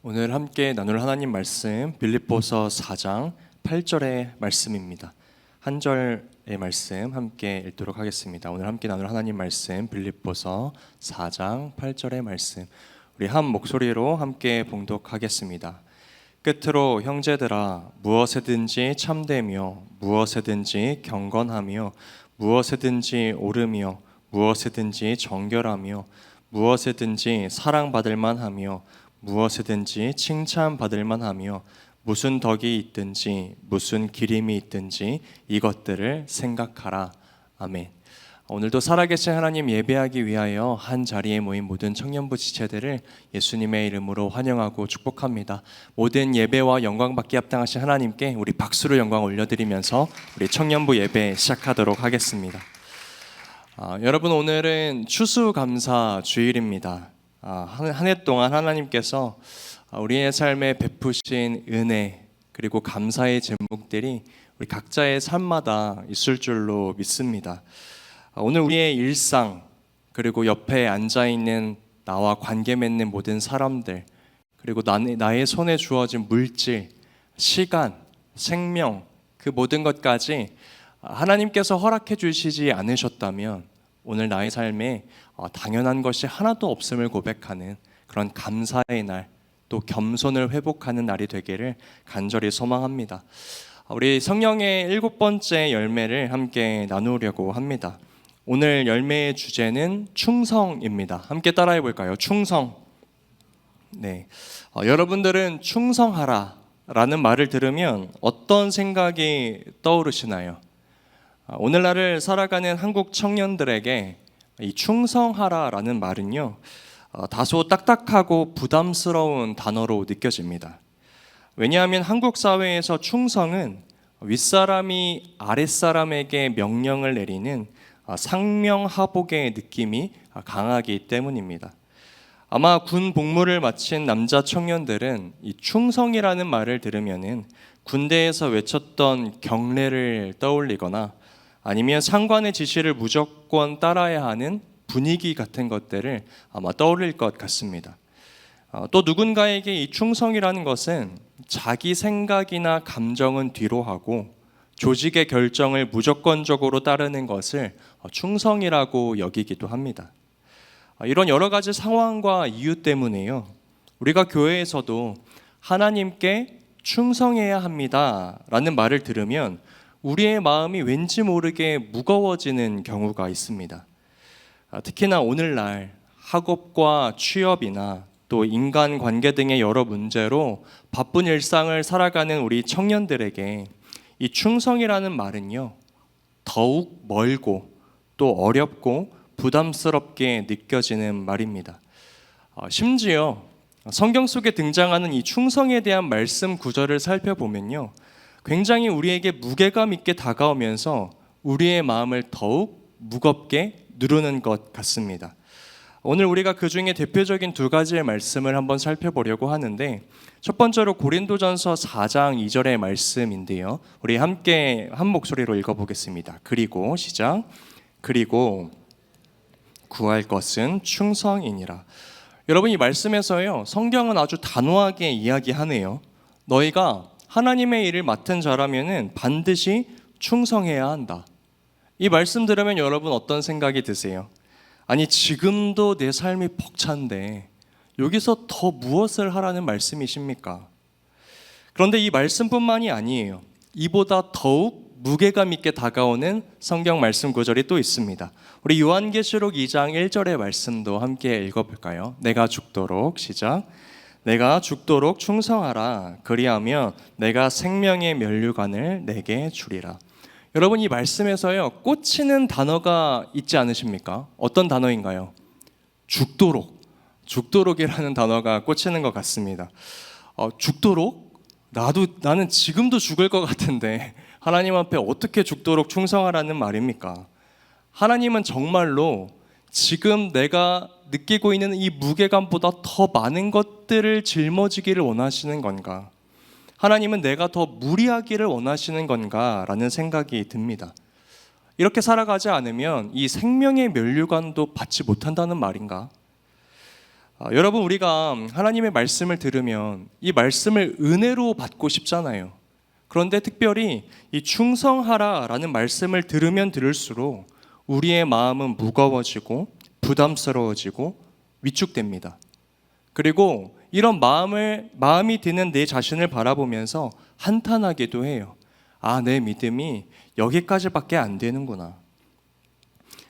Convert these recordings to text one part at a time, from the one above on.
오늘 함께 나눌 하나님 말씀 빌립보서 4장 8절의 말씀입니다. 한 절의 말씀 함께 읽도록 하겠습니다. 오늘 함께 나눌 하나님 말씀 빌립보서 4장 8절의 말씀, 우리 한 목소리로 함께 봉독하겠습니다. 끝으로 형제들아, 무엇에든지 참되며 무엇에든지 경건하며 무엇에든지 옳으며 무엇에든지 정결하며 무엇에든지 사랑받을 만하며 무엇에든지 칭찬받을 만하며 무슨 덕이 있든지 무슨 기림이 있든지 이것들을 생각하라. 아멘. 오늘도 살아계신 하나님 예배하기 위하여 한 자리에 모인 모든 청년부 지체들을 예수님의 이름으로 환영하고 축복합니다. 모든 예배와 영광 받기 합당하신 하나님께 우리 박수로 영광 올려드리면서 우리 청년부 예배 시작하도록 하겠습니다. 여러분, 오늘은 추수감사 주일입니다. 한 해 동안 하나님께서 우리의 삶에 베푸신 은혜 그리고 감사의 제목들이 우리 각자의 삶마다 있을 줄로 믿습니다. 오늘 우리의 일상 그리고 옆에 앉아있는 나와 관계 맺는 모든 사람들, 그리고 나의 손에 주어진 물질, 시간, 생명, 그 모든 것까지 하나님께서 허락해 주시지 않으셨다면 오늘 나의 삶에 당연한 것이 하나도 없음을 고백하는 그런 감사의 날, 또 겸손을 회복하는 날이 되기를 간절히 소망합니다. 우리 성령의 7번째 열매를 함께 나누려고 합니다. 오늘 열매의 주제는 충성입니다. 함께 따라해 볼까요? 충성. 네, 여러분들은 충성하라 라는 말을 들으면 어떤 생각이 떠오르시나요? 오늘날을 살아가는 한국 청년들에게 이 충성하라라는 말은요, 다소 딱딱하고 부담스러운 단어로 느껴집니다. 왜냐하면 한국 사회에서 충성은 윗사람이 아랫사람에게 명령을 내리는 상명하복의 느낌이 강하기 때문입니다. 아마 군 복무를 마친 남자 청년들은 이 충성이라는 말을 들으면은 군대에서 외쳤던 경례를 떠올리거나 아니면 상관의 지시를 무조건 따라야 하는 분위기 같은 것들을 아마 떠올릴 것 같습니다. 또 누군가에게 이 충성이라는 것은 자기 생각이나 감정은 뒤로 하고 조직의 결정을 무조건적으로 따르는 것을 충성이라고 여기기도 합니다. 이런 여러 가지 상황과 이유 때문에요, 우리가 교회에서도 하나님께 충성해야 합니다 라는 말을 들으면 우리의 마음이 왠지 모르게 무거워지는 경우가 있습니다. 특히나 오늘날 학업과 취업이나 또 인간관계 등의 여러 문제로 바쁜 일상을 살아가는 우리 청년들에게 이 충성이라는 말은요, 더욱 멀고 또 어렵고 부담스럽게 느껴지는 말입니다. 심지어 성경 속에 등장하는 이 충성에 대한 말씀 구절을 살펴보면요, 굉장히 우리에게 무게감 있게 다가오면서 우리의 마음을 더욱 무겁게 누르는 것 같습니다. 오늘 우리가 그 중에 대표적인 두 가지의 말씀을 한번 살펴보려고 하는데, 첫 번째로 고린도전서 4장 2절의 말씀인데요, 우리 함께 한 목소리로 읽어보겠습니다. 그리고 시작. 그리고 구할 것은 충성이니라. 여러분, 이 말씀에서요, 성경은 아주 단호하게 이야기하네요. 너희가 하나님의 일을 맡은 자라면은 반드시 충성해야 한다. 이 말씀 들으면 여러분 어떤 생각이 드세요? 아니, 지금도 내 삶이 벅찬데 여기서 더 무엇을 하라는 말씀이십니까? 그런데 이 말씀뿐만이 아니에요. 이보다 더욱 무게감 있게 다가오는 성경 말씀 구절이 또 있습니다. 우리 요한계시록 2장 1절의 말씀도 함께 읽어볼까요? 내가 죽도록, 시작. 내가 죽도록 충성하라. 그리하면 내가 생명의 면류관을 내게 주리라. 여러분, 이 말씀에서요, 꽂히는 단어가 있지 않으십니까? 어떤 단어인가요? 죽도록. 죽도록이라는 단어가 꽂히는 것 같습니다. 죽도록? 나는 지금도 죽을 것 같은데 하나님 앞에 어떻게 죽도록 충성하라는 말입니까? 하나님은 정말로 지금 내가 느끼고 있는 이 무게감보다 더 많은 것들을 짊어지기를 원하시는 건가? 하나님은 내가 더 무리하기를 원하시는 건가? 라는 생각이 듭니다. 이렇게 살아가지 않으면 이 생명의 면류관도 받지 못한다는 말인가? 여러분, 우리가 하나님의 말씀을 들으면 이 말씀을 은혜로 받고 싶잖아요. 그런데 특별히 이 충성하라라는 말씀을 들으면 들을수록 우리의 마음은 무거워지고 부담스러워지고 위축됩니다. 그리고 이런 마음이 드는 내 자신을 바라보면서 한탄하기도 해요. 내 믿음이 여기까지밖에 안 되는구나.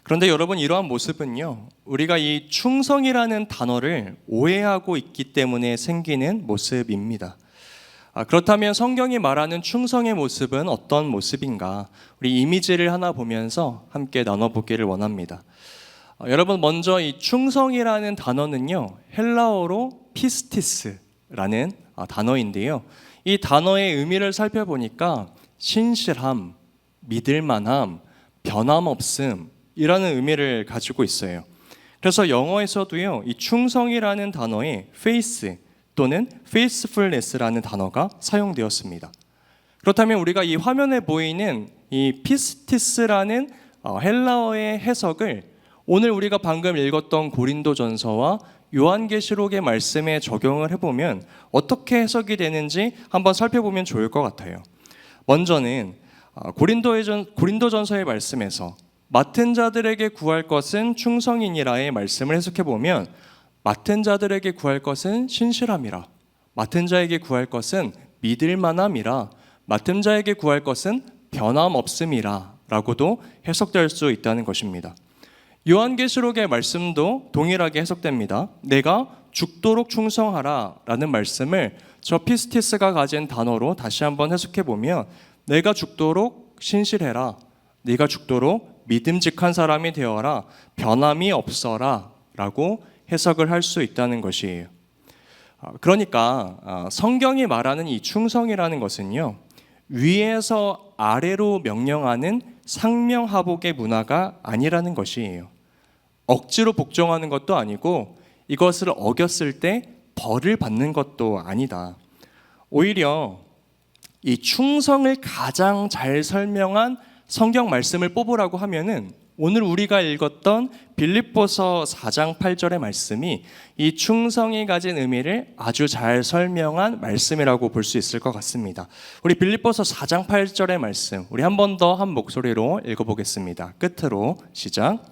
그런데 여러분, 이러한 모습은요, 우리가 이 충성이라는 단어를 오해하고 있기 때문에 생기는 모습입니다. 그렇다면 성경이 말하는 충성의 모습은 어떤 모습인가? 우리 이미지를 하나 보면서 함께 나눠보기를 원합니다. 여러분, 먼저 이 충성이라는 단어는요, 헬라어로 피스티스라는 단어인데요. 이 단어의 의미를 살펴보니까 신실함, 믿을만함, 변함없음 이라는 의미를 가지고 있어요. 그래서 영어에서도요, 이 충성이라는 단어에 faith 또는 faithfulness라는 단어가 사용되었습니다. 그렇다면 우리가 이 화면에 보이는 이 피스티스라는 헬라어의 해석을 오늘 우리가 방금 읽었던 고린도전서와 요한계시록의 말씀에 적용을 해보면 어떻게 해석이 되는지 한번 살펴보면 좋을 것 같아요. 먼저는 고린도전서의 말씀에서 맡은 자들에게 구할 것은 충성이니라의 말씀을 해석해보면 맡은 자들에게 구할 것은 신실함이라, 맡은 자에게 구할 것은 믿을만함이라, 맡은 자에게 구할 것은 변함없음이라 라고도 해석될 수 있다는 것입니다. 요한계시록의 말씀도 동일하게 해석됩니다. 내가 죽도록 충성하라 라는 말씀을 저 피스티스가 가진 단어로 다시 한번 해석해보면 내가 죽도록 신실해라, 네가 죽도록 믿음직한 사람이 되어라, 변함이 없어라 라고 해석을 할 수 있다는 것이에요. 그러니까 성경이 말하는 이 충성이라는 것은요, 위에서 아래로 명령하는 상명하복의 문화가 아니라는 것이에요. 억지로 복종하는 것도 아니고 이것을 어겼을 때 벌을 받는 것도 아니다. 오히려 이 충성을 가장 잘 설명한 성경 말씀을 뽑으라고 하면은 오늘 우리가 읽었던 빌립보서 4장 8절의 말씀이 이 충성이 가진 의미를 아주 잘 설명한 말씀이라고 볼 수 있을 것 같습니다. 우리 빌립보서 4장 8절의 말씀, 우리 한 번 더 한 목소리로 읽어보겠습니다. 끝으로 시작.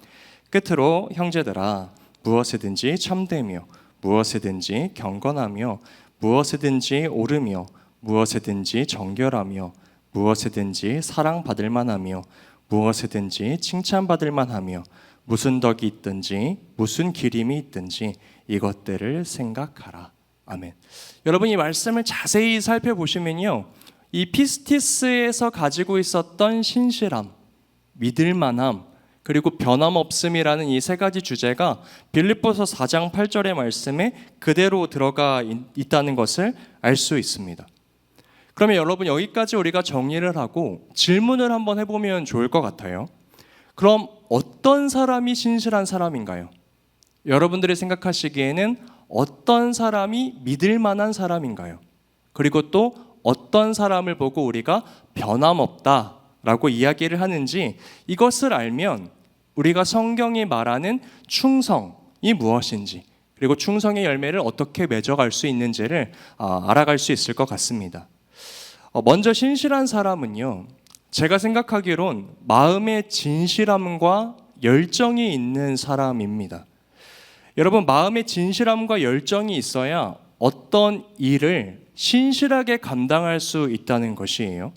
끝으로 형제들아, 무엇이든지 참되며 무엇이든지 경건하며 무엇이든지 옳으며 무엇이든지 정결하며 무엇이든지 사랑받을 만하며 무엇이든지 칭찬받을 만하며 무슨 덕이 있든지 무슨 기림이 있든지 이것들을 생각하라. 아멘. 여러분, 이 말씀을 자세히 살펴보시면요, 이 피스티스에서 가지고 있었던 신실함, 믿을만함, 그리고 변함없음이라는 이 세 가지 주제가 빌립보서 4장 8절의 말씀에 그대로 들어가 있다는 것을 알 수 있습니다. 그러면 여러분, 여기까지 우리가 정리를 하고 질문을 한번 해보면 좋을 것 같아요. 그럼 어떤 사람이 신실한 사람인가요? 여러분들이 생각하시기에는 어떤 사람이 믿을 만한 사람인가요? 그리고 또 어떤 사람을 보고 우리가 변함없다라고 이야기를 하는지, 이것을 알면 우리가 성경이 말하는 충성이 무엇인지, 그리고 충성의 열매를 어떻게 맺어갈 수 있는지를 알아갈 수 있을 것 같습니다. 먼저 신실한 사람은요, 제가 생각하기론 마음의 진실함과 열정이 있는 사람입니다. 여러분, 마음의 진실함과 열정이 있어야 어떤 일을 신실하게 감당할 수 있다는 것이에요.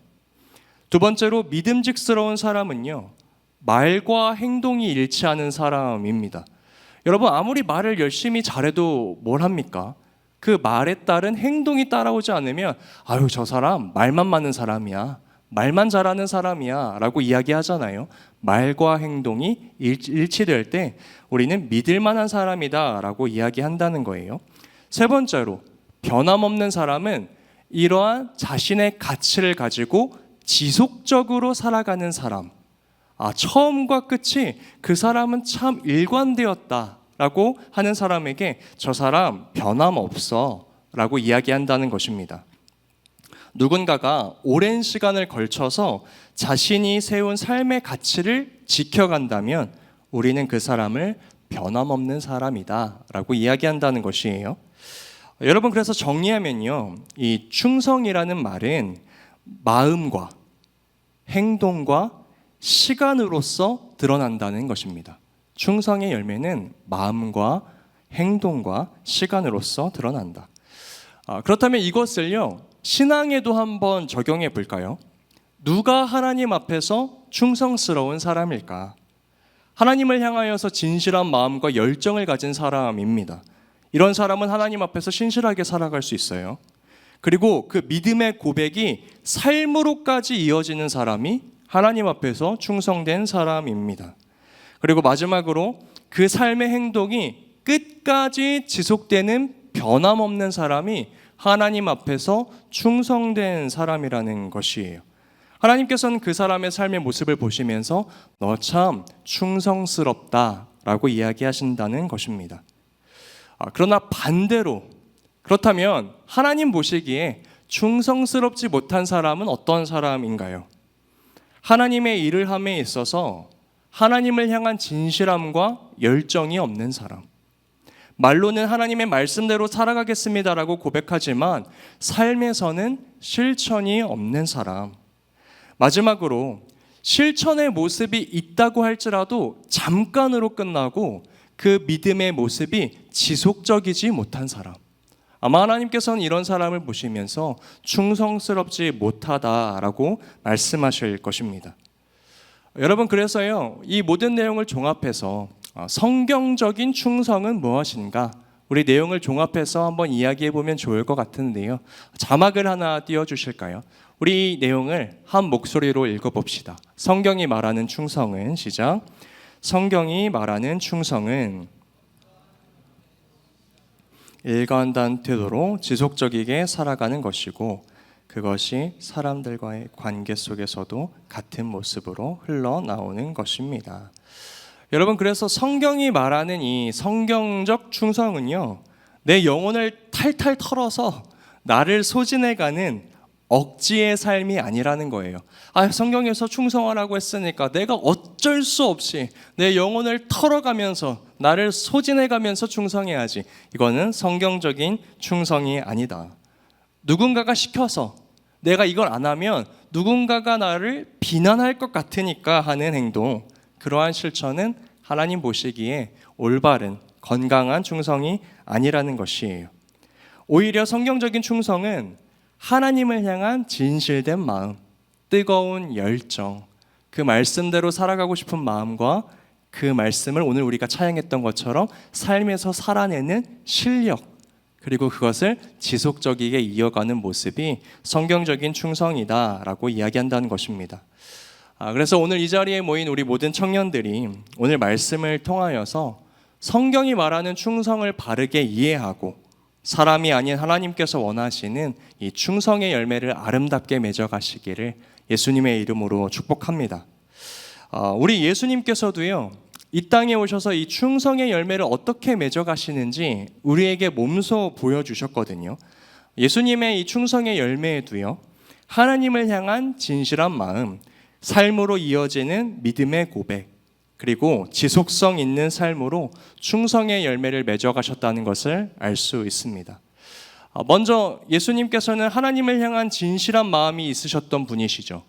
두 번째로 믿음직스러운 사람은요, 말과 행동이 일치하는 사람입니다. 여러분, 아무리 말을 열심히 잘해도 뭘 합니까? 그 말에 따른 행동이 따라오지 않으면 아유, 저 사람 말만 많은 사람이야, 말만 잘하는 사람이야 라고 이야기하잖아요. 말과 행동이 일치될 때 우리는 믿을 만한 사람이다 라고 이야기한다는 거예요. 세 번째로, 변함없는 사람은 이러한 자신의 가치를 가지고 지속적으로 살아가는 사람. 처음과 끝이 그 사람은 참 일관되었다 라고 하는 사람에게 저 사람 변함없어 라고 이야기한다는 것입니다. 누군가가 오랜 시간을 걸쳐서 자신이 세운 삶의 가치를 지켜간다면 우리는 그 사람을 변함없는 사람이다라고 이야기한다는 것이에요. 여러분, 그래서 정리하면요, 이 충성이라는 말은 마음과 행동과 시간으로서 드러난다는 것입니다. 충성의 열매는 마음과 행동과 시간으로서 드러난다. 그렇다면 이것을요, 신앙에도 한번 적용해 볼까요? 누가 하나님 앞에서 충성스러운 사람일까? 하나님을 향하여서 진실한 마음과 열정을 가진 사람입니다. 이런 사람은 하나님 앞에서 신실하게 살아갈 수 있어요. 그리고 그 믿음의 고백이 삶으로까지 이어지는 사람이 하나님 앞에서 충성된 사람입니다. 그리고 마지막으로 그 삶의 행동이 끝까지 지속되는 변함없는 사람이 하나님 앞에서 충성된 사람이라는 것이에요. 하나님께서는 그 사람의 삶의 모습을 보시면서 너 참 충성스럽다라고 이야기하신다는 것입니다. 그러나 반대로, 그렇다면 하나님 보시기에 충성스럽지 못한 사람은 어떤 사람인가요? 하나님의 일을 함에 있어서 하나님을 향한 진실함과 열정이 없는 사람, 말로는 하나님의 말씀대로 살아가겠습니다라고 고백하지만 삶에서는 실천이 없는 사람, 마지막으로 실천의 모습이 있다고 할지라도 잠깐으로 끝나고 그 믿음의 모습이 지속적이지 못한 사람, 아마 하나님께서는 이런 사람을 보시면서 충성스럽지 못하다라고 말씀하실 것입니다. 여러분, 그래서요, 이 모든 내용을 종합해서 성경적인 충성은 무엇인가, 우리 내용을 종합해서 한번 이야기해 보면 좋을 것 같은데요. 자막을 하나 띄워주실까요? 우리 내용을 한 목소리로 읽어봅시다. 성경이 말하는 충성은, 시작. 성경이 말하는 충성은 일관된 태도로 지속적이게 살아가는 것이고, 그것이 사람들과의 관계 속에서도 같은 모습으로 흘러나오는 것입니다. 여러분, 그래서 성경이 말하는 이 성경적 충성은요, 내 영혼을 탈탈 털어서 나를 소진해가는 억지의 삶이 아니라는 거예요. 성경에서 충성하라고 했으니까 내가 어쩔 수 없이 내 영혼을 털어가면서 나를 소진해가면서 충성해야지. 이거는 성경적인 충성이 아니다. 누군가가 시켜서 내가 이걸 안 하면 누군가가 나를 비난할 것 같으니까 하는 행동, 그러한 실천은 하나님 보시기에 올바른 건강한 충성이 아니라는 것이에요. 오히려 성경적인 충성은 하나님을 향한 진실된 마음, 뜨거운 열정, 그 말씀대로 살아가고 싶은 마음과 그 말씀을 오늘 우리가 찬양했던 것처럼 삶에서 살아내는 실력, 그리고 그것을 지속적이게 이어가는 모습이 성경적인 충성이다라고 이야기한다는 것입니다. 그래서 오늘 이 자리에 모인 우리 모든 청년들이 오늘 말씀을 통하여서 성경이 말하는 충성을 바르게 이해하고 사람이 아닌 하나님께서 원하시는 이 충성의 열매를 아름답게 맺어가시기를 예수님의 이름으로 축복합니다. 우리 예수님께서도요, 이 땅에 오셔서 이 충성의 열매를 어떻게 맺어가시는지 우리에게 몸소 보여주셨거든요. 예수님의 이 충성의 열매에도요, 하나님을 향한 진실한 마음, 삶으로 이어지는 믿음의 고백, 그리고 지속성 있는 삶으로 충성의 열매를 맺어가셨다는 것을 알 수 있습니다. 먼저 예수님께서는 하나님을 향한 진실한 마음이 있으셨던 분이시죠.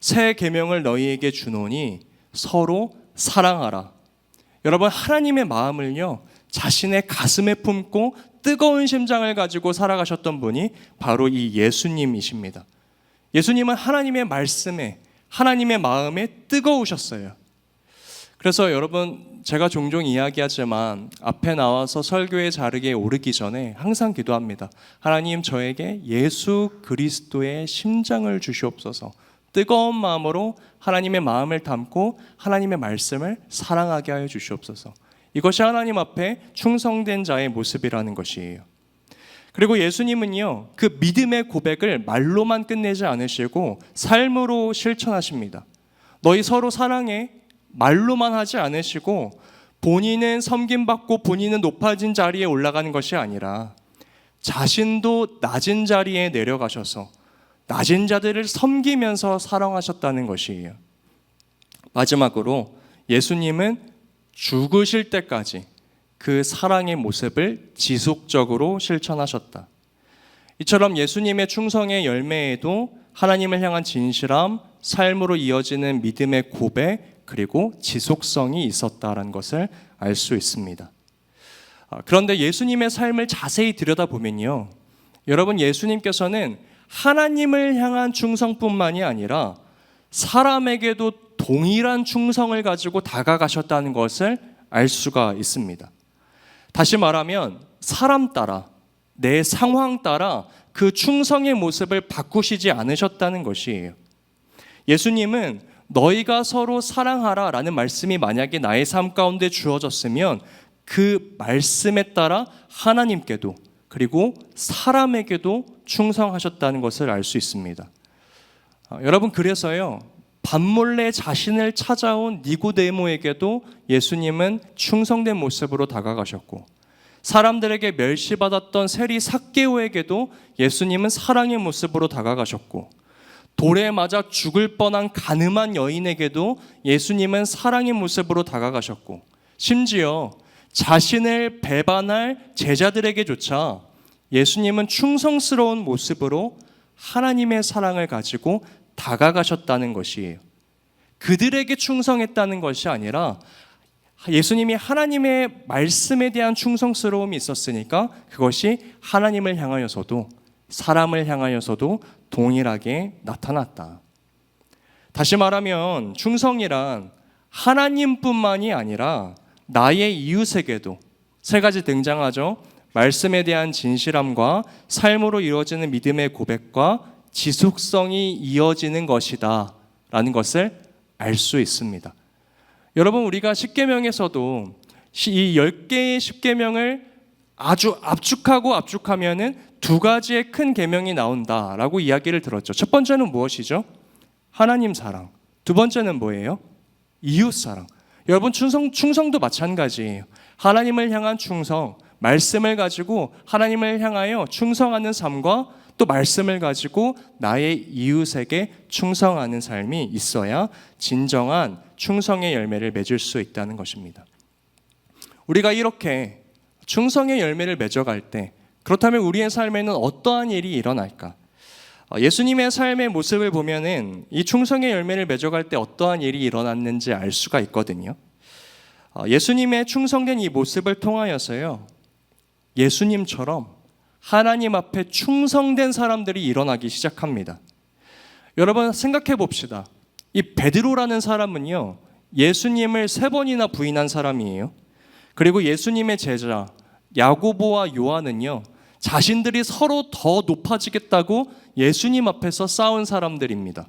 새 계명을 너희에게 주노니 서로 사랑하라. 여러분, 하나님의 마음을요, 자신의 가슴에 품고 뜨거운 심장을 가지고 살아가셨던 분이 바로 이 예수님이십니다. 예수님은 하나님의 말씀에, 하나님의 마음에 뜨거우셨어요. 그래서 여러분, 제가 종종 이야기하지만 앞에 나와서 설교의 자리에 오르기 전에 항상 기도합니다. 하나님, 저에게 예수 그리스도의 심장을 주시옵소서. 뜨거운 마음으로 하나님의 마음을 담고 하나님의 말씀을 사랑하게 하여 주시옵소서. 이것이 하나님 앞에 충성된 자의 모습이라는 것이에요. 그리고 예수님은요, 그 믿음의 고백을 말로만 끝내지 않으시고 삶으로 실천하십니다. 너희 서로 사랑해, 말로만 하지 않으시고 본인은 섬김받고 본인은 높아진 자리에 올라가는 것이 아니라 자신도 낮은 자리에 내려가셔서 낮은 자들을 섬기면서 사랑하셨다는 것이에요. 마지막으로 예수님은 죽으실 때까지 그 사랑의 모습을 지속적으로 실천하셨다. 이처럼 예수님의 충성의 열매에도 하나님을 향한 진실함, 삶으로 이어지는 믿음의 고백, 그리고 지속성이 있었다라는 것을 알 수 있습니다. 그런데 예수님의 삶을 자세히 들여다보면요, 여러분, 예수님께서는 하나님을 향한 충성뿐만이 아니라 사람에게도 동일한 충성을 가지고 다가가셨다는 것을 알 수가 있습니다. 다시 말하면 사람 따라, 내 상황 따라 그 충성의 모습을 바꾸시지 않으셨다는 것이에요. 예수님은 너희가 서로 사랑하라 라는 말씀이 만약에 나의 삶 가운데 주어졌으면 그 말씀에 따라 하나님께도 그리고 사람에게도 충성하셨다는 것을 알 수 있습니다. 여러분, 그래서요, 밤몰래 자신을 찾아온 니고데모에게도 예수님은 충성된 모습으로 다가가셨고, 사람들에게 멸시받았던 세리 삭개오에게도 예수님은 사랑의 모습으로 다가가셨고, 돌에 맞아 죽을 뻔한 가늠한 여인에게도 예수님은 사랑의 모습으로 다가가셨고, 심지어 자신을 배반할 제자들에게조차 예수님은 충성스러운 모습으로 하나님의 사랑을 가지고 다가가셨다는 것이에요. 그들에게 충성했다는 것이 아니라 예수님이 하나님의 말씀에 대한 충성스러움이 있었으니까 그것이 하나님을 향하여서도 사람을 향하여서도 동일하게 나타났다. 다시 말하면 충성이란 하나님뿐만이 아니라 나의 이웃에게도 세 가지 등장하죠. 말씀에 대한 진실함과 삶으로 이루어지는 믿음의 고백과 지속성이 이어지는 것이다 라는 것을 알 수 있습니다. 여러분, 우리가 십계명에서도 이 10개의 십계명을 아주 압축하면은 두 가지의 큰 계명이 나온다라고 이야기를 들었죠. 첫 번째는 무엇이죠? 하나님 사랑. 두 번째는 뭐예요? 이웃 사랑. 여러분, 충성도 마찬가지예요. 하나님을 향한 충성, 말씀을 가지고 하나님을 향하여 충성하는 삶과 또 말씀을 가지고 나의 이웃에게 충성하는 삶이 있어야 진정한 충성의 열매를 맺을 수 있다는 것입니다. 우리가 이렇게 충성의 열매를 맺어갈 때, 그렇다면 우리의 삶에는 어떠한 일이 일어날까? 예수님의 삶의 모습을 보면은 이 충성의 열매를 맺어갈 때 어떠한 일이 일어났는지 알 수가 있거든요. 예수님의 충성된 이 모습을 통하여서요, 예수님처럼 하나님 앞에 충성된 사람들이 일어나기 시작합니다. 여러분, 생각해 봅시다. 이 베드로라는 사람은요, 예수님을 3번이나 부인한 사람이에요. 그리고 예수님의 제자 야고보와 요한은요, 자신들이 서로 더 높아지겠다고 예수님 앞에서 싸운 사람들입니다.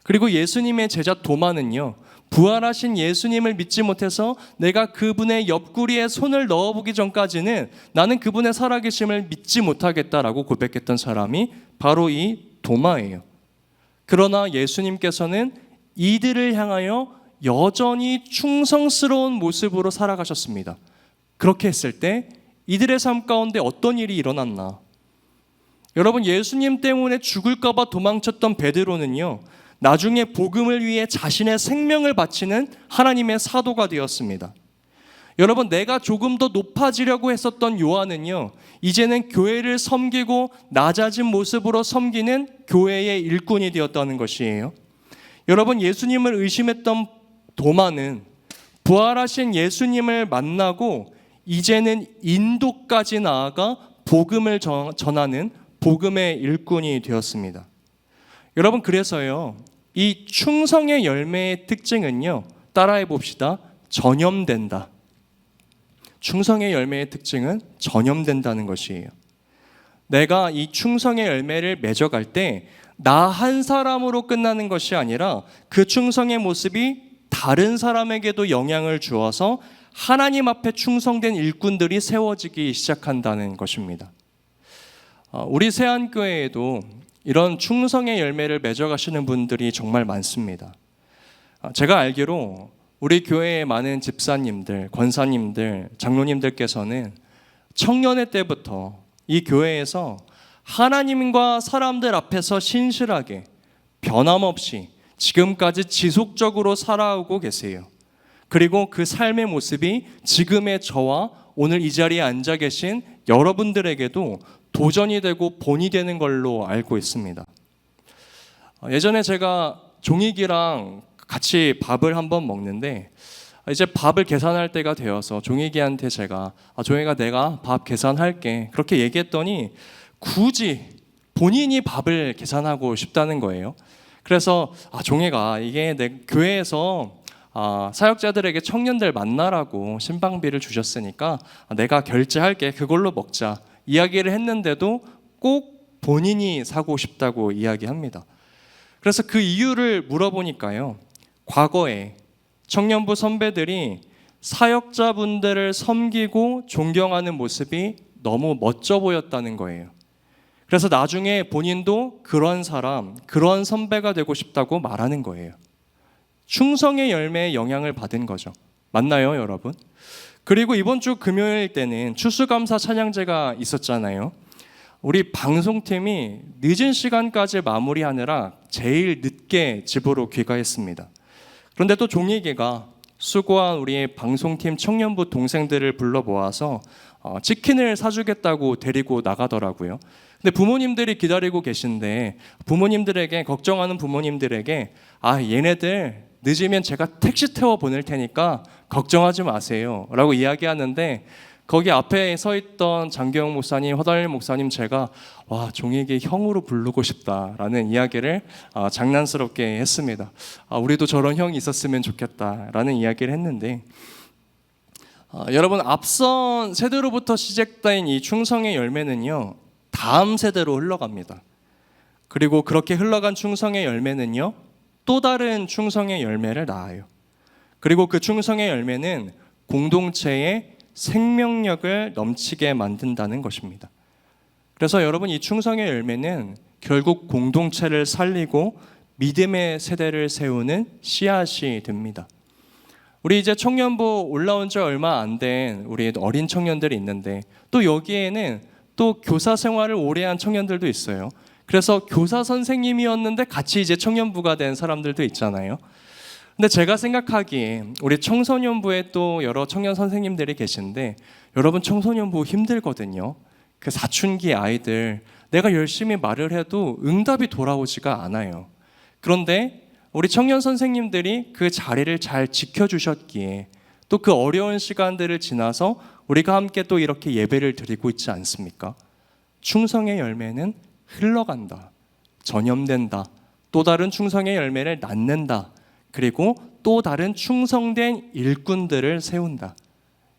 그리고 예수님의 제자 도마는요, 부활하신 예수님을 믿지 못해서 내가 그분의 옆구리에 손을 넣어보기 전까지는 나는 그분의 살아계심을 믿지 못하겠다라고 고백했던 사람이 바로 이 도마예요. 그러나 예수님께서는 이들을 향하여 여전히 충성스러운 모습으로 살아가셨습니다. 그렇게 했을 때 이들의 삶 가운데 어떤 일이 일어났나? 여러분, 예수님 때문에 죽을까 봐 도망쳤던 베드로는요, 나중에 복음을 위해 자신의 생명을 바치는 하나님의 사도가 되었습니다. 여러분, 내가 조금 더 높아지려고 했었던 요한은요, 이제는 교회를 섬기고 낮아진 모습으로 섬기는 교회의 일꾼이 되었다는 것이에요. 여러분, 예수님을 의심했던 도마는 부활하신 예수님을 만나고 이제는 인도까지 나아가 복음을 전하는 복음의 일꾼이 되었습니다. 여러분, 그래서요, 이 충성의 열매의 특징은요, 따라해 봅시다. 전염된다. 충성의 열매의 특징은 전염된다는 것이에요. 내가 이 충성의 열매를 맺어갈 때 나 한 사람으로 끝나는 것이 아니라 그 충성의 모습이 다른 사람에게도 영향을 주어서 하나님 앞에 충성된 일꾼들이 세워지기 시작한다는 것입니다. 우리 세안교회에도 이런 충성의 열매를 맺어가시는 분들이 정말 많습니다. 제가 알기로 우리 교회의 많은 집사님들, 권사님들, 장로님들께서는 청년회 때부터 이 교회에서 하나님과 사람들 앞에서 신실하게 변함없이 지금까지 지속적으로 살아오고 계세요. 그리고 그 삶의 모습이 지금의 저와 오늘 이 자리에 앉아 계신 여러분들에게도 도전이 되고 본이 되는 걸로 알고 있습니다. 예전에 제가 종익이랑 같이 밥을 한번 먹는데 이제 밥을 계산할 때가 되어서 종익이한테 제가 종익아 내가 밥 계산할게 그렇게 얘기했더니 굳이 본인이 밥을 계산하고 싶다는 거예요. 그래서 종익아 이게 내 교회에서 사역자들에게 청년들 만나라고 신방비를 주셨으니까 내가 결제할게 그걸로 먹자 이야기를 했는데도 꼭 본인이 사고 싶다고 이야기합니다. 그래서 그 이유를 물어보니까요, 과거에 청년부 선배들이 사역자분들을 섬기고 존경하는 모습이 너무 멋져 보였다는 거예요. 그래서 나중에 본인도 그런 사람, 그런 선배가 되고 싶다고 말하는 거예요. 충성의 열매의 영향을 받은 거죠. 맞나요, 여러분? 그리고 이번 주 금요일 때는 추수감사 찬양제가 있었잖아요. 우리 방송팀이 늦은 시간까지 마무리하느라 제일 늦게 집으로 귀가했습니다. 그런데 또 종이계가 수고한 우리 방송팀 청년부 동생들을 불러 모아서 치킨을 사주겠다고 데리고 나가더라고요. 근데 부모님들이 기다리고 계신데 부모님들에게 걱정하는 부모님들에게 얘네들 늦으면 제가 택시 태워 보낼 테니까 걱정하지 마세요 라고 이야기하는데 거기 앞에 서 있던 장경영 목사님, 허달일 목사님 제가 종익이 형으로 부르고 싶다라는 이야기를 장난스럽게 했습니다. 우리도 저런 형이 있었으면 좋겠다라는 이야기를 했는데 여러분 앞선 세대로부터 시작된 이 충성의 열매는요 다음 세대로 흘러갑니다. 그리고 그렇게 흘러간 충성의 열매는요 또 다른 충성의 열매를 낳아요. 그리고 그 충성의 열매는 공동체의 생명력을 넘치게 만든다는 것입니다. 그래서 여러분 이 충성의 열매는 결국 공동체를 살리고 믿음의 세대를 세우는 씨앗이 됩니다. 우리 이제 청년부 올라온 지 얼마 안 된 우리 어린 청년들이 있는데 또 여기에는 또 교사 생활을 오래 한 청년들도 있어요. 그래서 교사 선생님이었는데 같이 이제 청년부가 된 사람들도 있잖아요. 근데 제가 생각하기에 우리 청소년부에 또 여러 청년 선생님들이 계신데 여러분 청소년부 힘들거든요. 그 사춘기 아이들 내가 열심히 말을 해도 응답이 돌아오지가 않아요. 그런데 우리 청년 선생님들이 그 자리를 잘 지켜주셨기에 또 그 어려운 시간들을 지나서 우리가 함께 또 이렇게 예배를 드리고 있지 않습니까? 충성의 열매는 흘러간다, 전염된다, 또 다른 충성의 열매를 낳는다, 그리고 또 다른 충성된 일꾼들을 세운다.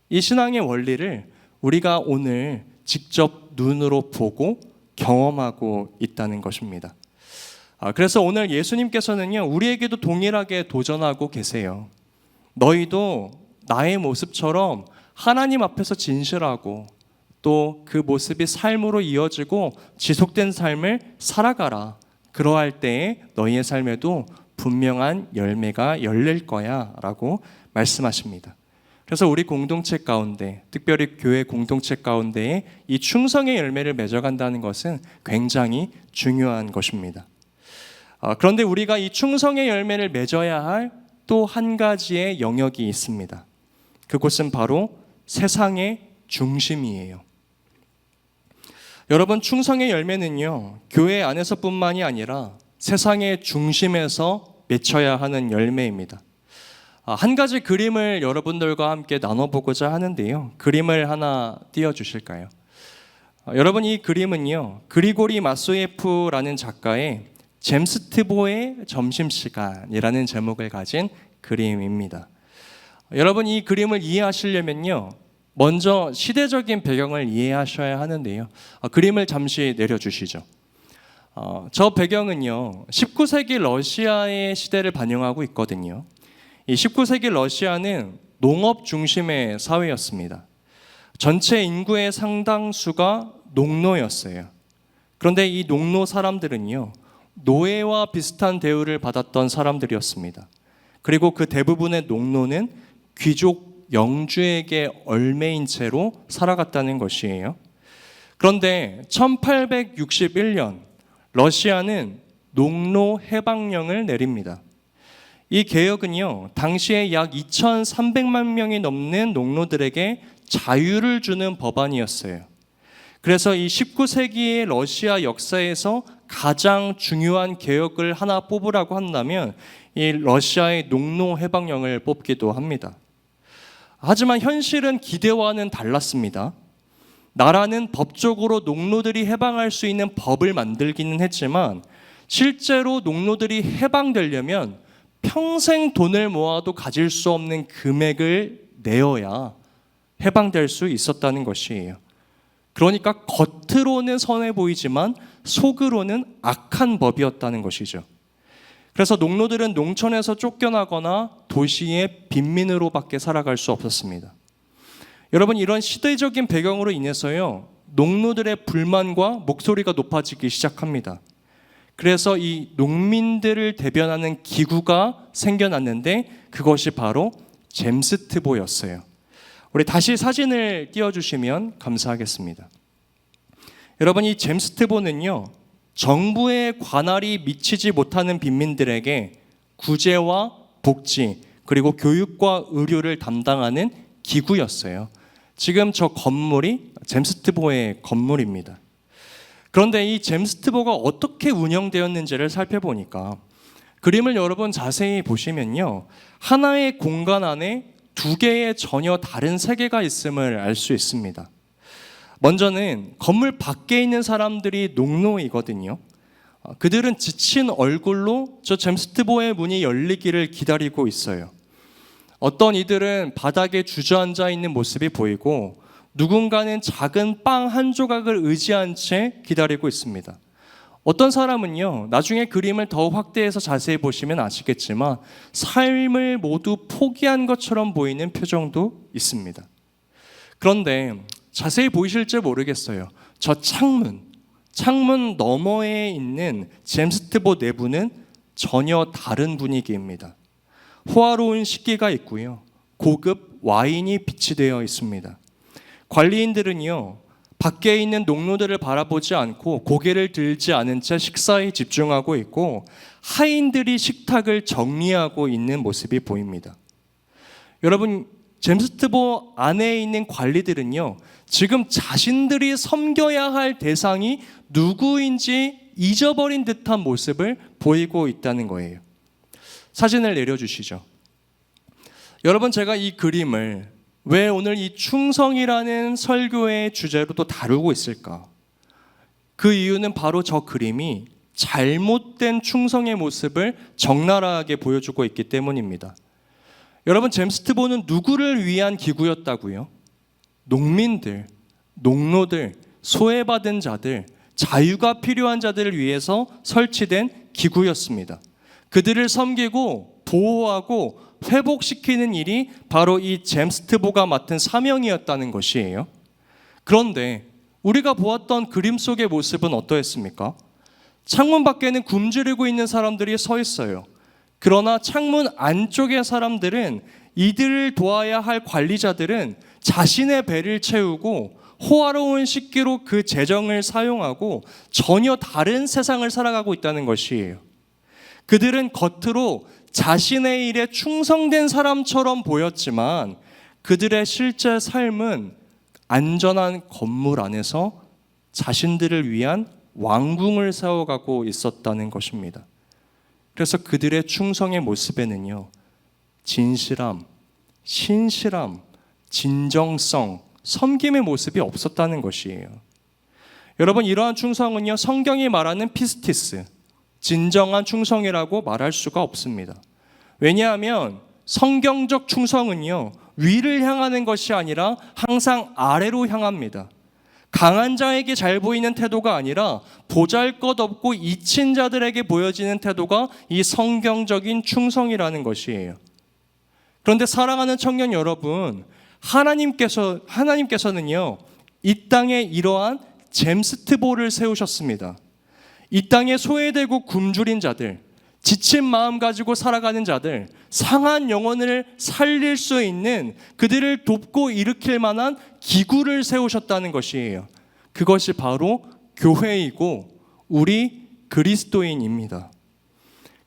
이 신앙의 원리를 우리가 오늘 직접 눈으로 보고 경험하고 있다는 것입니다. 그래서 오늘 예수님께서는요 우리에게도 동일하게 도전하고 계세요. 너희도 나의 모습처럼 하나님 앞에서 진실하고 또 그 모습이 삶으로 이어지고 지속된 삶을 살아가라. 그러할 때에 너희의 삶에도 분명한 열매가 열릴 거야 라고 말씀하십니다. 그래서 우리 공동체 가운데 특별히 교회 공동체 가운데에 이 충성의 열매를 맺어간다는 것은 굉장히 중요한 것입니다. 그런데 우리가 이 충성의 열매를 맺어야 할 또 한 가지의 영역이 있습니다. 그곳은 바로 세상의 중심이에요. 여러분 충성의 열매는요 교회 안에서뿐만이 아니라 세상의 중심에서 맺혀야 하는 열매입니다. 한 가지 그림을 여러분들과 함께 나눠보고자 하는데요. 그림을 하나 띄워주실까요? 여러분 이 그림은요 그리고리 마소예프라는 작가의 제임스 티보의 점심시간이라는 제목을 가진 그림입니다. 여러분 이 그림을 이해하시려면요 먼저 시대적인 배경을 이해하셔야 하는데요. 그림을 잠시 내려주시죠. 저 배경은요 19세기 러시아의 시대를 반영하고 있거든요. 이 19세기 러시아는 농업 중심의 사회였습니다. 전체 인구의 상당수가 농노였어요. 그런데 이 농노 사람들은요 노예와 비슷한 대우를 받았던 사람들이었습니다. 그리고 그 대부분의 농노는 귀족 영주에게 얽매인 채로 살아갔다는 것이에요. 그런데 1861년 러시아는 농노 해방령을 내립니다. 이 개혁은요, 당시에 약 2,300만 명이 넘는 농노들에게 자유를 주는 법안이었어요. 그래서 이 19세기의 러시아 역사에서 가장 중요한 개혁을 하나 뽑으라고 한다면 이 러시아의 농노 해방령을 뽑기도 합니다. 하지만 현실은 기대와는 달랐습니다. 나라는 법적으로 농노들이 해방할 수 있는 법을 만들기는 했지만 실제로 농노들이 해방되려면 평생 돈을 모아도 가질 수 없는 금액을 내어야 해방될 수 있었다는 것이에요. 그러니까 겉으로는 선해 보이지만 속으로는 악한 법이었다는 것이죠. 그래서 농노들은 농촌에서 쫓겨나거나 도시의 빈민으로밖에 살아갈 수 없었습니다. 여러분, 이런 시대적인 배경으로 인해서요, 농노들의 불만과 목소리가 높아지기 시작합니다. 그래서 이 농민들을 대변하는 기구가 생겨났는데 그것이 바로 잼스트보였어요. 우리 다시 사진을 띄워주시면 감사하겠습니다. 여러분, 이 잼스트보는요, 정부의 관할이 미치지 못하는 빈민들에게 구제와 복지 그리고 교육과 의료를 담당하는 기구였어요. 지금 저 건물이 잼스트보의 건물입니다. 그런데 이 잼스트보가 어떻게 운영되었는지를 살펴보니까 그림을 여러분 자세히 보시면요, 하나의 공간 안에 두 개의 전혀 다른 세계가 있음을 알 수 있습니다. 먼저는 건물 밖에 있는 사람들이 농노이거든요. 그들은 지친 얼굴로 저 잼스트보의 문이 열리기를 기다리고 있어요. 어떤 이들은 바닥에 주저앉아 있는 모습이 보이고 누군가는 작은 빵 한 조각을 의지한 채 기다리고 있습니다. 어떤 사람은요, 나중에 그림을 더 확대해서 자세히 보시면 아시겠지만 삶을 모두 포기한 것처럼 보이는 표정도 있습니다. 그런데 자세히 보이실지 모르겠어요. 저 창문 너머에 있는 잼스트보 내부는 전혀 다른 분위기입니다. 호화로운 식기가 있고요, 고급 와인이 비치되어 있습니다. 관리인들은요, 밖에 있는 농노들을 바라보지 않고 고개를 들지 않은 채 식사에 집중하고 있고 하인들이 식탁을 정리하고 있는 모습이 보입니다. 여러분, 잼스트보 안에 있는 관리들은요, 지금 자신들이 섬겨야 할 대상이 누구인지 잊어버린 듯한 모습을 보이고 있다는 거예요. 사진을 내려주시죠. 여러분, 제가 이 그림을 왜 오늘 이 충성이라는 설교의 주제로 또 다루고 있을까? 그 이유는 바로 저 그림이 잘못된 충성의 모습을 적나라하게 보여주고 있기 때문입니다. 여러분, 잼스트보는 누구를 위한 기구였다고요? 농민들, 농노들, 소외받은 자들, 자유가 필요한 자들을 위해서 설치된 기구였습니다. 그들을 섬기고 보호하고 회복시키는 일이 바로 이 잼스트보가 맡은 사명이었다는 것이에요. 그런데 우리가 보았던 그림 속의 모습은 어떠했습니까? 창문 밖에는 굶주리고 있는 사람들이 서 있어요. 그러나 창문 안쪽의 사람들은, 이들을 도와야 할 관리자들은 자신의 배를 채우고 호화로운 식기로 그 재정을 사용하고 전혀 다른 세상을 살아가고 있다는 것이에요. 그들은 겉으로 자신의 일에 충성된 사람처럼 보였지만 그들의 실제 삶은 안전한 건물 안에서 자신들을 위한 왕궁을 세워가고 있었다는 것입니다. 그래서 그들의 충성의 모습에는요, 진실함, 신실함, 진정성, 섬김의 모습이 없었다는 것이에요. 여러분, 이러한 충성은요, 성경이 말하는 피스티스, 진정한 충성이라고 말할 수가 없습니다. 왜냐하면 성경적 충성은요, 위를 향하는 것이 아니라 항상 아래로 향합니다. 강한 자에게 잘 보이는 태도가 아니라 보잘것없고 잊힌 자들에게 보여지는 태도가 이 성경적인 충성이라는 것이에요. 그런데 사랑하는 청년 여러분, 하나님께서는요, 이 땅에 이러한 잼스트보를 세우셨습니다. 이 땅에 소외되고 굶주린 자들, 지친 마음 가지고 살아가는 자들, 상한 영혼을 살릴 수 있는, 그들을 돕고 일으킬 만한 기구를 세우셨다는 것이에요. 그것이 바로 교회이고 우리 그리스도인입니다.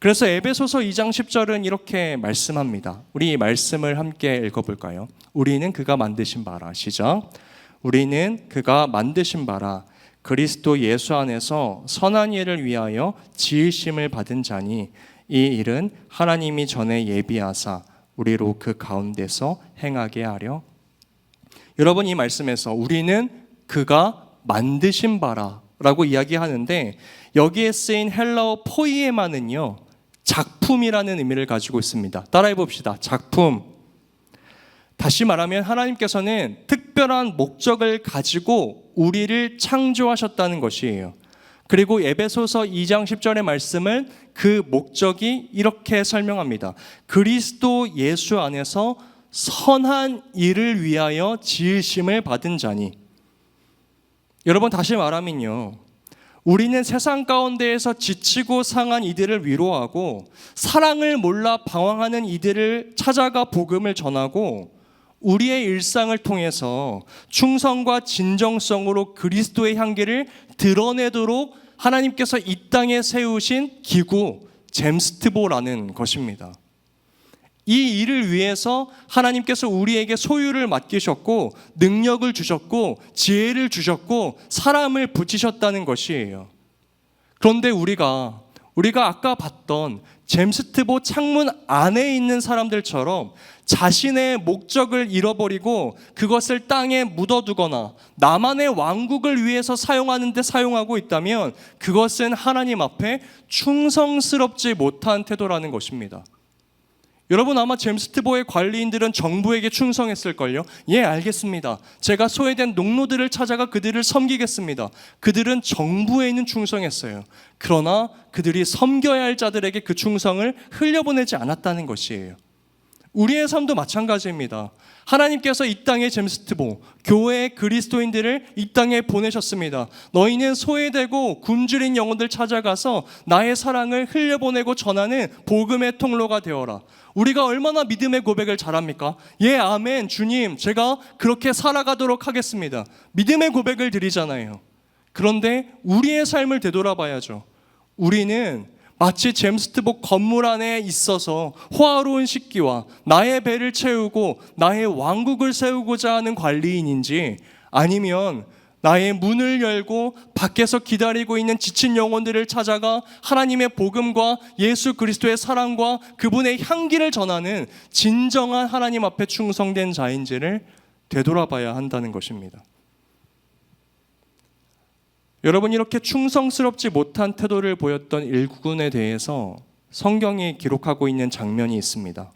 그래서 에베소서 2장 10절은 이렇게 말씀합니다. 우리 이 말씀을 함께 읽어볼까요? 우리는 그가 만드신 바라. 시작. 우리는 그가 만드신 바라 그리스도 예수 안에서 선한 일을 위하여 지으심을 받은 자니 이 일은 하나님이 전에 예비하사 우리로 그 가운데서 행하게 하려. 여러분, 이 말씀에서 우리는 그가 만드신 바라라고 이야기하는데 여기에 쓰인 헬라어 포이에마는요, 작품이라는 의미를 가지고 있습니다. 따라해 봅시다. 작품. 다시 말하면 하나님께서는 특별한 목적을 가지고 우리를 창조하셨다는 것이에요. 그리고 에베소서 2장 10절의 말씀은 그 목적이 이렇게 설명합니다. 그리스도 예수 안에서 선한 일을 위하여 지으심을 받은 자니. 여러분, 다시 말하면요, 우리는 세상 가운데에서 지치고 상한 이들을 위로하고 사랑을 몰라 방황하는 이들을 찾아가 복음을 전하고 우리의 일상을 통해서 충성과 진정성으로 그리스도의 향기를 드러내도록 하나님께서 이 땅에 세우신 기구 잼스트보라는 것입니다. 이 일을 위해서 하나님께서 우리에게 소유를 맡기셨고 능력을 주셨고 지혜를 주셨고 사람을 붙이셨다는 것이에요. 그런데 우리가 아까 봤던 잼스트보 창문 안에 있는 사람들처럼 자신의 목적을 잃어버리고 그것을 땅에 묻어두거나 나만의 왕국을 위해서 사용하는 데 사용하고 있다면 그것은 하나님 앞에 충성스럽지 못한 태도라는 것입니다. 여러분, 아마 잼스트보의 관리인들은 정부에게 충성했을걸요. 예, 알겠습니다. 제가 소외된 농노들을 찾아가 그들을 섬기겠습니다. 그들은 정부에는 충성했어요. 그러나 그들이 섬겨야 할 자들에게 그 충성을 흘려보내지 않았다는 것이에요. 우리의 삶도 마찬가지입니다. 하나님께서 이 땅의 잼스트보, 교회의 그리스도인들을 이 땅에 보내셨습니다. 너희는 소외되고 굶주린 영혼들 찾아가서 나의 사랑을 흘려보내고 전하는 복음의 통로가 되어라. 우리가 얼마나 믿음의 고백을 잘합니까? 예, 아멘, 주님, 제가 그렇게 살아가도록 하겠습니다. 믿음의 고백을 드리잖아요. 그런데 우리의 삶을 되돌아봐야죠. 우리는 마치 잼스트보 건물 안에 있어서 호화로운 식기와 나의 배를 채우고 나의 왕국을 세우고자 하는 관리인인지, 아니면 나의 문을 열고 밖에서 기다리고 있는 지친 영혼들을 찾아가 하나님의 복음과 예수 그리스도의 사랑과 그분의 향기를 전하는 진정한 하나님 앞에 충성된 자인지를 되돌아봐야 한다는 것입니다. 여러분, 이렇게 충성스럽지 못한 태도를 보였던 일꾼에 대해서 성경이 기록하고 있는 장면이 있습니다.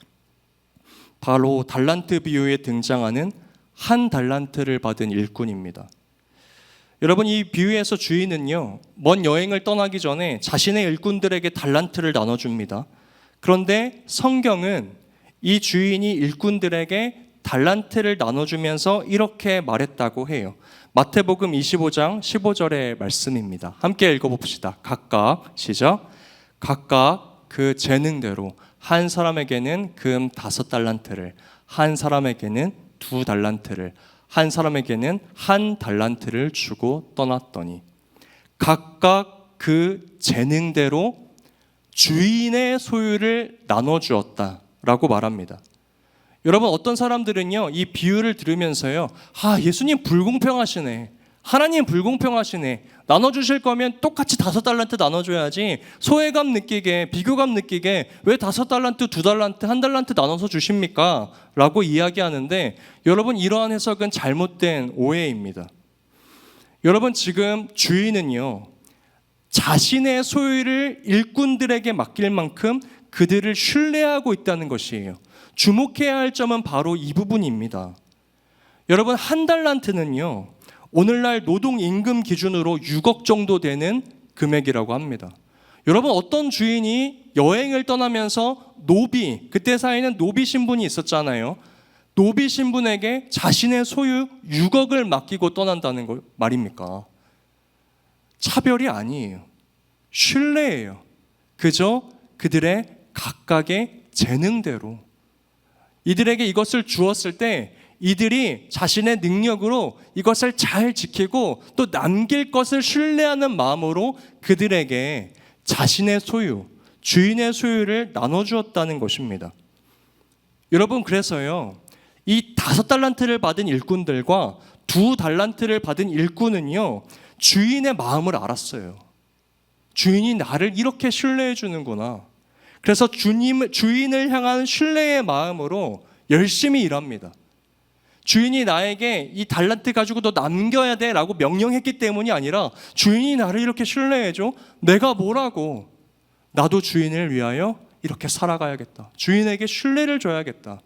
바로 달란트 비유에 등장하는 한 달란트를 받은 일꾼입니다. 여러분, 이 비유에서 주인은요, 먼 여행을 떠나기 전에 자신의 일꾼들에게 달란트를 나눠줍니다. 그런데 성경은 이 주인이 일꾼들에게 달란트를 나눠주면서 이렇게 말했다고 해요. 마태복음 25장 15절의 말씀입니다. 함께 읽어봅시다. 각각, 시작. 각각 그 재능대로 한 사람에게는 금 5달란트를, 한 사람에게는 2달란트를, 한 사람에게는 1달란트를 주고 떠났더니 각각 그 재능대로 주인의 소유를 나눠주었다라고 말합니다. 여러분, 어떤 사람들은요, 이 비유를 들으면서요, 예수님 불공평하시네, 하나님 불공평하시네, 나눠주실 거면 똑같이 5달란트 나눠줘야지 소외감 느끼게, 비교감 느끼게 왜 5달란트, 2달란트, 1달란트 나눠서 주십니까? 라고 이야기하는데, 여러분, 이러한 해석은 잘못된 오해입니다. 여러분, 지금 주인은요, 자신의 소유를 일꾼들에게 맡길 만큼 그들을 신뢰하고 있다는 것이에요. 주목해야 할 점은 바로 이 부분입니다. 여러분, 1달란트는요, 오늘날 노동임금 기준으로 6억 정도 되는 금액이라고 합니다. 여러분, 어떤 주인이 여행을 떠나면서 노비, 그때 사이에는 노비 신분이 있었잖아요. 노비 신분에게 자신의 소유 6억을 맡기고 떠난다는 거 말입니까? 차별이 아니에요. 신뢰예요. 그저 그들의 각각의 재능대로 이들에게 이것을 주었을 때 이들이 자신의 능력으로 이것을 잘 지키고 또 남길 것을 신뢰하는 마음으로 그들에게 자신의 소유, 주인의 소유를 나눠주었다는 것입니다. 여러분, 그래서요, 이 5달란트를 받은 일꾼들과 2달란트를 받은 일꾼은요, 주인의 마음을 알았어요. 주인이 나를 이렇게 신뢰해 주는구나. 그래서 주인을 향한 신뢰의 마음으로 열심히 일합니다. 주인이 나에게 이 달란트 가지고 너 남겨야 돼 라고 명령했기 때문이 아니라 주인이 나를 이렇게 신뢰해 줘. 내가 뭐라고. 나도 주인을 위하여 이렇게 살아가야겠다. 주인에게 신뢰를 줘야겠다.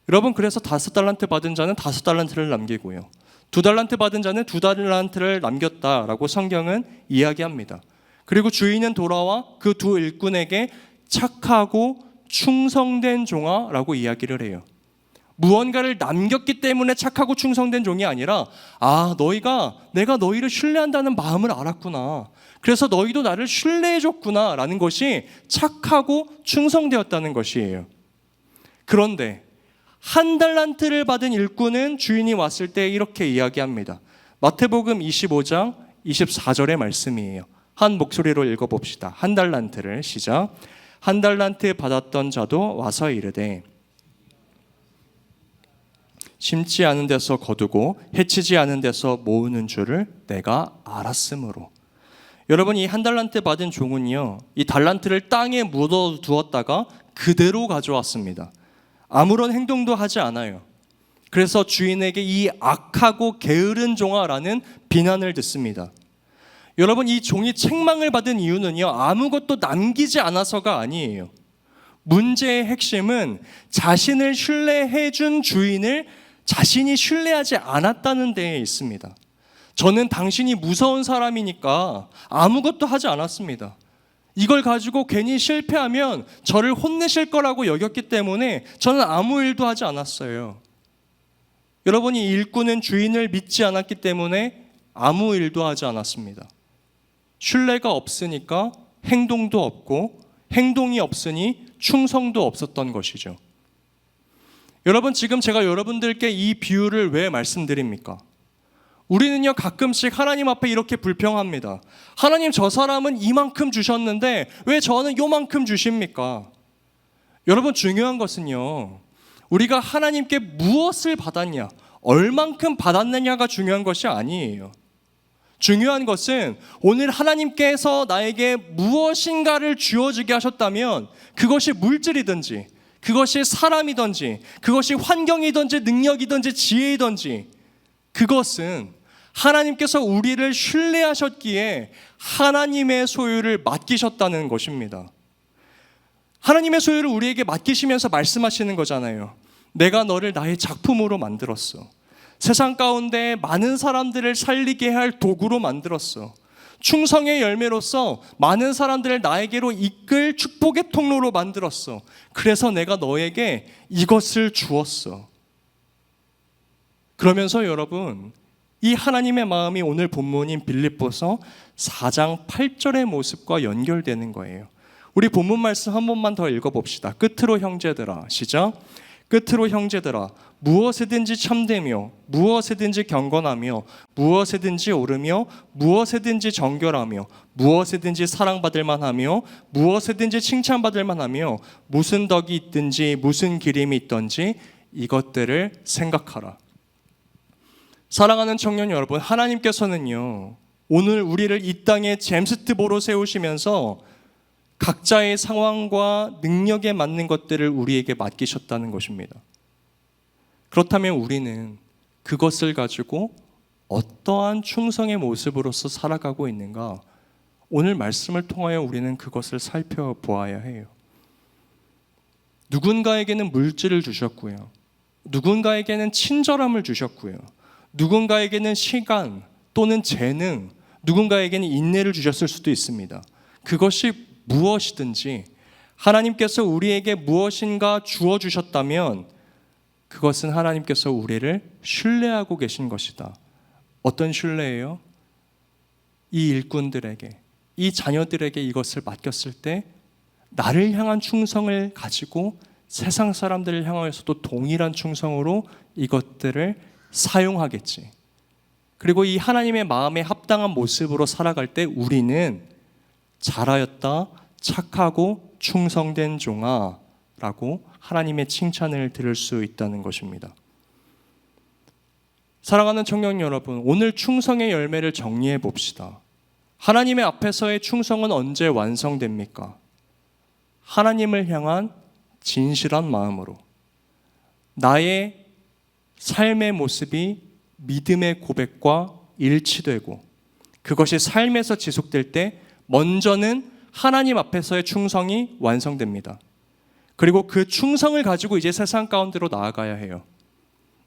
여러분, 그래서 5달란트 받은 자는 5달란트를 남기고요, 2달란트 받은 자는 2달란트를 남겼다라고 성경은 이야기합니다. 그리고 주인은 돌아와 그 2 일꾼에게 착하고 충성된 종아라고 이야기를 해요. 무언가를 남겼기 때문에 착하고 충성된 종이 아니라, 내가 너희를 신뢰한다는 마음을 알았구나, 그래서 너희도 나를 신뢰해 줬구나 라는 것이 착하고 충성되었다는 것이에요. 그런데 1달란트를 받은 일꾼은 주인이 왔을 때 이렇게 이야기합니다. 마태복음 25장 24절의 말씀이에요. 한 목소리로 읽어봅시다. 1달란트를 시작. 1달란트 받았던 자도 와서 이르되 심지 않은 데서 거두고 해치지 않은 데서 모으는 줄을 내가 알았으므로. 여러분, 이 1달란트 받은 종은요, 이 달란트를 땅에 묻어 두었다가 그대로 가져왔습니다. 아무런 행동도 하지 않아요. 그래서 주인에게 이 악하고 게으른 종아라는 비난을 듣습니다. 여러분, 이 종이 책망을 받은 이유는요, 아무것도 남기지 않아서가 아니에요. 문제의 핵심은 자신을 신뢰해 준 주인을 자신이 신뢰하지 않았다는 데에 있습니다. 저는 당신이 무서운 사람이니까 아무것도 하지 않았습니다. 이걸 가지고 괜히 실패하면 저를 혼내실 거라고 여겼기 때문에 저는 아무 일도 하지 않았어요. 여러분, 이 일꾼은 주인을 믿지 않았기 때문에 아무 일도 하지 않았습니다. 신뢰가 없으니까 행동도 없고, 행동이 없으니 충성도 없었던 것이죠. 여러분, 지금 제가 여러분들께 이 비유를 왜 말씀드립니까? 우리는요, 가끔씩 하나님 앞에 이렇게 불평합니다. 하나님, 저 사람은 이만큼 주셨는데 왜 저는 요만큼 주십니까? 여러분, 중요한 것은요, 우리가 하나님께 무엇을 받았냐, 얼만큼 받았느냐가 중요한 것이 아니에요. 중요한 것은 오늘 하나님께서 나에게 무엇인가를 주어지게 하셨다면, 그것이 물질이든지, 그것이 사람이든지, 그것이 환경이든지, 능력이든지, 지혜이든지, 그것은 하나님께서 우리를 신뢰하셨기에 하나님의 소유를 맡기셨다는 것입니다. 하나님의 소유를 우리에게 맡기시면서 말씀하시는 거잖아요. 내가 너를 나의 작품으로 만들었어. 세상 가운데 많은 사람들을 살리게 할 도구로 만들었어. 충성의 열매로서 많은 사람들을 나에게로 이끌 축복의 통로로 만들었어. 그래서 내가 너에게 이것을 주었어. 그러면서 여러분, 이 하나님의 마음이 오늘 본문인 빌립보서 4장 8절의 모습과 연결되는 거예요. 우리 본문 말씀 한 번만 더 읽어봅시다. 끝으로 형제들아, 시작. 끝으로 형제들아, 무엇이든지 참되며 무엇이든지 경건하며 무엇이든지 옳으며 무엇이든지 정결하며 무엇이든지 사랑받을 만하며 무엇이든지 칭찬받을 만하며 무슨 덕이 있든지 무슨 기림이 있든지 이것들을 생각하라. 사랑하는 청년 여러분, 하나님께서는요, 오늘 우리를 이 땅에 잼스트보로 세우시면서 각자의 상황과 능력에 맞는 것들을 우리에게 맡기셨다는 것입니다. 그렇다면 우리는 그것을 가지고 어떠한 충성의 모습으로서 살아가고 있는가? 오늘 말씀을 통하여 우리는 그것을 살펴보아야 해요. 누군가에게는 물질을 주셨고요, 누군가에게는 친절함을 주셨고요, 누군가에게는 시간 또는 재능, 누군가에게는 인내를 주셨을 수도 있습니다. 그것이 무엇이든지 하나님께서 우리에게 무엇인가 주어주셨다면 그것은 하나님께서 우리를 신뢰하고 계신 것이다. 어떤 신뢰예요? 이 일꾼들에게, 이 자녀들에게 이것을 맡겼을 때 나를 향한 충성을 가지고 세상 사람들을 향하여서도 동일한 충성으로 이것들을 사용하겠지. 그리고 이 하나님의 마음에 합당한 모습으로 살아갈 때 우리는 잘하였다, 착하고 충성된 종아 라고 하나님의 칭찬을 들을 수 있다는 것입니다. 사랑하는 청년 여러분, 오늘 충성의 열매를 정리해 봅시다. 하나님의 앞에서의 충성은 언제 완성됩니까? 하나님을 향한 진실한 마음으로, 나의 삶의 모습이 믿음의 고백과 일치되고 그것이 삶에서 지속될 때 먼저는 하나님 앞에서의 충성이 완성됩니다. 그리고 그 충성을 가지고 이제 세상 가운데로 나아가야 해요.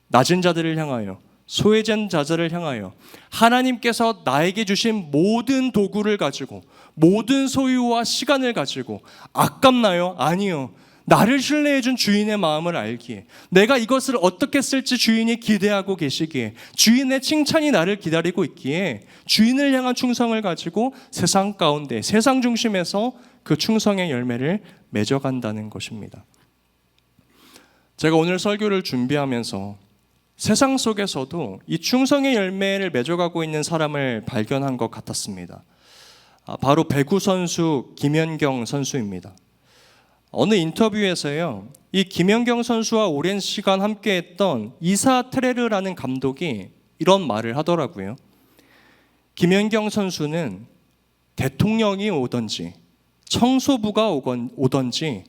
낮은 자들을 향하여, 소외된 자들을 향하여 하나님께서 나에게 주신 모든 도구를 가지고, 모든 소유와 시간을 가지고 아깝나요? 아니요. 나를 신뢰해 준 주인의 마음을 알기에, 내가 이것을 어떻게 쓸지 주인이 기대하고 계시기에, 주인의 칭찬이 나를 기다리고 있기에 주인을 향한 충성을 가지고 세상 가운데, 세상 중심에서 그 충성의 열매를 맺어간다는 것입니다. 제가 오늘 설교를 준비하면서 세상 속에서도 이 충성의 열매를 맺어가고 있는 사람을 발견한 것 같았습니다. 바로 배구 선수 김연경 선수입니다. 어느 인터뷰에서요, 이 김연경 선수와 오랜 시간 함께했던 이사 트레르라는 감독이 이런 말을 하더라고요. 김연경 선수는 대통령이 오든지 청소부가 오든지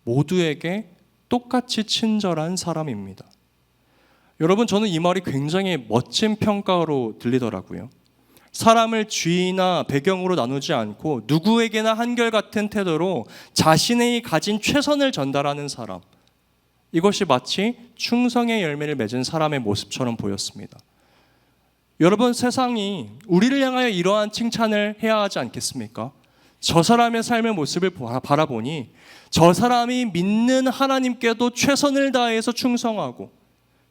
모두에게 똑같이 친절한 사람입니다. 여러분, 저는 이 말이 굉장히 멋진 평가로 들리더라고요. 사람을 주의나 배경으로 나누지 않고 누구에게나 한결같은 태도로 자신의 가진 최선을 전달하는 사람, 이것이 마치 충성의 열매를 맺은 사람의 모습처럼 보였습니다. 여러분, 세상이 우리를 향하여 이러한 칭찬을 해야 하지 않겠습니까? 저 사람의 삶의 모습을 바라보니 저 사람이 믿는 하나님께도 최선을 다해서 충성하고,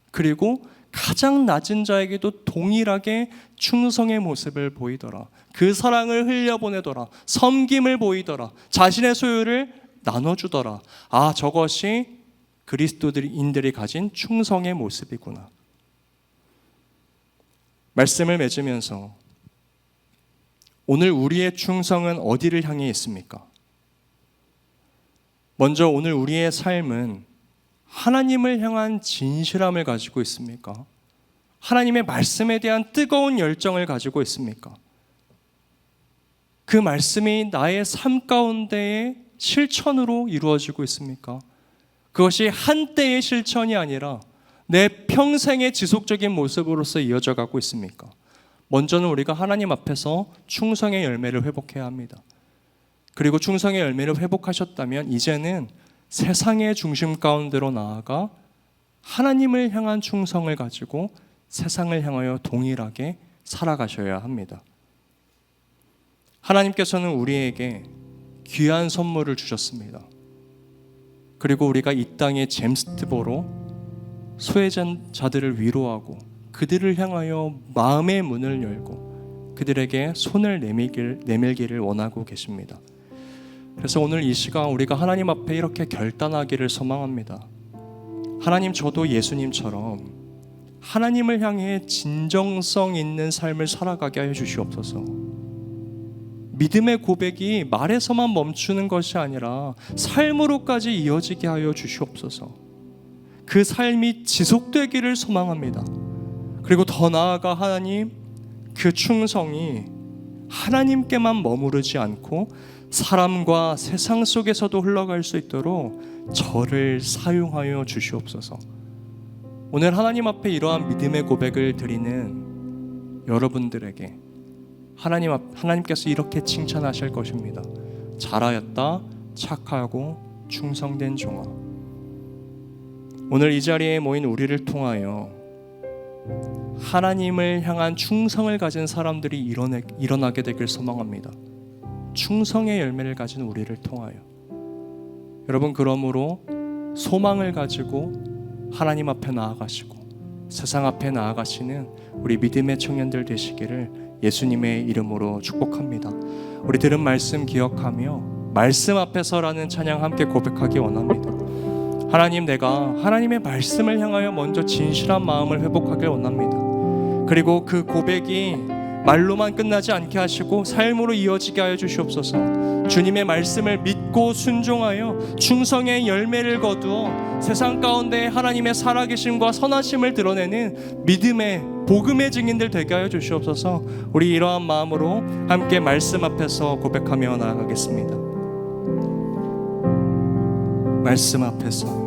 그리고 가장 낮은 자에게도 동일하게 충성의 모습을 보이더라. 그 사랑을 흘려보내더라. 섬김을 보이더라. 자신의 소유를 나눠주더라. 아, 저것이 그리스도인들이 가진 충성의 모습이구나. 말씀을 맺으면서 오늘 우리의 충성은 어디를 향해 있습니까? 먼저 오늘 우리의 삶은 하나님을 향한 진실함을 가지고 있습니까? 하나님의 말씀에 대한 뜨거운 열정을 가지고 있습니까? 그 말씀이 나의 삶 가운데의 실천으로 이루어지고 있습니까? 그것이 한때의 실천이 아니라 내 평생의 지속적인 모습으로서 이어져 가고 있습니까? 먼저는 우리가 하나님 앞에서 충성의 열매를 회복해야 합니다. 그리고 충성의 열매를 회복하셨다면 이제는 세상의 중심 가운데로 나아가 하나님을 향한 충성을 가지고 세상을 향하여 동일하게 살아가셔야 합니다. 하나님께서는 우리에게 귀한 선물을 주셨습니다. 그리고 우리가 이 땅의 잼스트보로 소외된 자들을 위로하고 그들을 향하여 마음의 문을 열고 그들에게 손을 내밀기를 원하고 계십니다. 그래서 오늘 이 시간 우리가 하나님 앞에 이렇게 결단하기를 소망합니다. 하나님, 저도 예수님처럼 하나님을 향해 진정성 있는 삶을 살아가게 하여 주시옵소서. 믿음의 고백이 말에서만 멈추는 것이 아니라 삶으로까지 이어지게 하여 주시옵소서. 그 삶이 지속되기를 소망합니다. 그리고 더 나아가 하나님, 그 충성이 하나님께만 머무르지 않고 사람과 세상 속에서도 흘러갈 수 있도록 저를 사용하여 주시옵소서. 오늘 하나님 앞에 이러한 믿음의 고백을 드리는 여러분들에게 하나님께서 이렇게 칭찬하실 것입니다. 잘하였다, 착하고 충성된 종아. 오늘 이 자리에 모인 우리를 통하여 하나님을 향한 충성을 가진 사람들이 일어나게 되길 소망합니다. 충성의 열매를 가진 우리를 통하여. 여러분, 그러므로 소망을 가지고 하나님 앞에 나아가시고 세상 앞에 나아가시는 우리 믿음의 청년들 되시기를 예수님의 이름으로 축복합니다. 우리 들은 말씀 기억하며 말씀 앞에서라는 찬양 함께 고백하기 원합니다. 하나님, 내가 하나님의 말씀을 향하여 먼저 진실한 마음을 회복하길 원합니다. 그리고 그 고백이 말로만 끝나지 않게 하시고 삶으로 이어지게 하여 주시옵소서. 주님의 말씀을 믿고 순종하여 충성의 열매를 거두어 세상 가운데 하나님의 살아계심과 선하심을 드러내는 믿음의 복음의 증인들 되게 하여 주시옵소서. 우리 이러한 마음으로 함께 말씀 앞에서 고백하며 나아가겠습니다. 말씀 앞에서